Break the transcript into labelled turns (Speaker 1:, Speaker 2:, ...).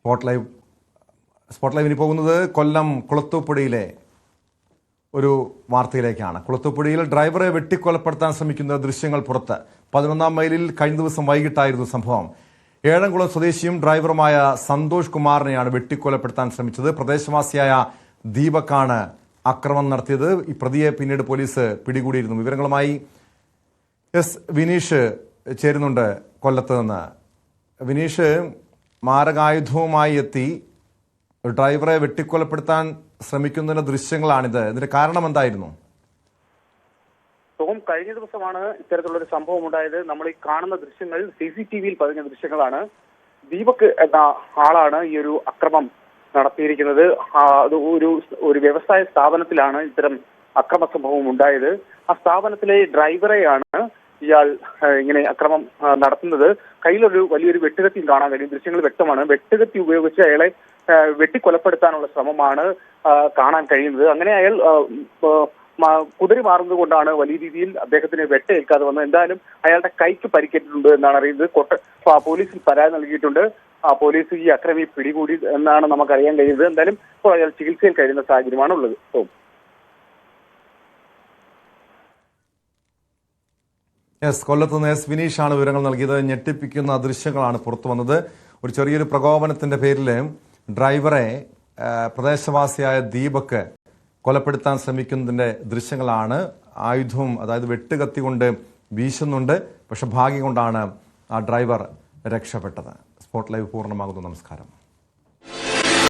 Speaker 1: Spot ലൈവിന് പോകുന്നത് കൊല്ലം കുളത്തൂപ്പുഴയിലെ ഒരു വാർത്തയിലേക്കാണ്. കുളത്തൂപ്പുഴയിൽ ഡ്രൈവറെ വെട്ടിക്കൊലപ്പെടുത്താൻ ശ്രമിക്കുന്ന ദൃശ്യങ്ങൾ പുറത്ത്. 11-ാം മൈലിൽ കഴിഞ്ഞ ദിവസം വൈകിട്ടായിരുന്നു സംഭവം. ഏഴംകുളം സ്വദേശിയും ഡ്രൈവറുമായ സന്തോഷ് കുമാറിനെയാണ് വെട്ടിക്കൊലപ്പെടുത്താൻ ശ്രമിച്ചത്. പ്രദേശവാസിയായ ദീപക്കാണ് ആക്രമണം നടത്തിയത്. ഈ പ്രതിയെ പിന്നീട് പോലീസ് പിടികൂടിയിരുന്നു. വിവരങ്ങളുമായി വിനീഷ് ചേരുന്നുണ്ട് കൊല്ലത്ത് നിന്ന്. വിനീഷ്, മാരകായുധവുമായി എത്തി ഡ്രൈവറെ വെട്ടിക്കൊലപ്പെടുത്താൻ ശ്രമിക്കുന്നതിന്റെ ദൃശ്യങ്ങളാണിത്. ഇതിന്റെ കാരണം എന്തായിരുന്നു?
Speaker 2: കഴിഞ്ഞ ദിവസമാണ് ഇത്തരത്തിലുള്ളൊരു സംഭവം ഉണ്ടായത്. നമ്മൾ ഈ കാണുന്ന ദൃശ്യങ്ങൾ CCTV-യിൽ പതിഞ്ഞ ദൃശ്യങ്ങളാണ്. ദീപക് എന്ന ആളാണ് ഈ ഒരു അക്രമം നടത്തിയിരിക്കുന്നത്. അത് ഒരു വ്യവസായ സ്ഥാപനത്തിലാണ് ഇത്തരം അക്രമ സംഭവം ഉണ്ടായത്. ആ സ്ഥാപനത്തിലെ ഡ്രൈവറെയാണ് ഇയാൾ ഇങ്ങനെ അക്രമം നടത്തുന്നത്. കയ്യിലൊരു വലിയൊരു വെട്ടുകത്തിയും കാണാൻ കഴിയും. ദൃശ്യങ്ങൾ വ്യക്തമാണ്. വെട്ടുകത്തി ഉപയോഗിച്ച് അയാളെ വെട്ടിക്കൊലപ്പെടുത്താനുള്ള ശ്രമമാണ് കാണാൻ കഴിയുന്നത്. അങ്ങനെ അയാൾ കുതിരി മാറുന്നത് കൊണ്ടാണ് വലിയ രീതിയിൽ അദ്ദേഹത്തിന് വെട്ടേൽക്കാതെ വന്നത്. എന്തായാലും അയാളുടെ കൈക്ക് പരിക്കേറ്റിട്ടുണ്ട് എന്നാണ് അറിയുന്നത്. പോലീസിൽ പരാതി നൽകിയിട്ടുണ്ട്. പോലീസ് ഈ അക്രമി പിടികൂടി എന്നാണ് നമുക്കറിയാൻ കഴിയുന്നത്. എന്തായാലും ഇപ്പോൾ അയാൾ ചികിത്സയിൽ കഴിയുന്ന സാഹചര്യമാണ് ഉള്ളത്.
Speaker 1: കൊല്ലത്ത് നിന്ന് വിനീഷാണ് വിവരങ്ങൾ നൽകിയത്. ഞെട്ടിപ്പിക്കുന്ന ദൃശ്യങ്ങളാണ് പുറത്തു വന്നത്. ഒരു ചെറിയൊരു പ്രകോപനത്തിന്റെ പേരിൽ ഡ്രൈവറെ പ്രദേശവാസിയായ ദീപക് കൊലപ്പെടുത്താൻ ശ്രമിക്കുന്നതിന്റെ ദൃശ്യങ്ങളാണ്. ആയുധവും, അതായത് വെട്ടുകത്തി കൊണ്ട് വീശുന്നുണ്ട്. പക്ഷെ ഭാഗ്യം കൊണ്ടാണ് ആ ഡ്രൈവർ രക്ഷപ്പെട്ടത്. സ്പോട്ട് ലൈവ് പൂർണ്ണമാകുന്നു. നമസ്കാരം.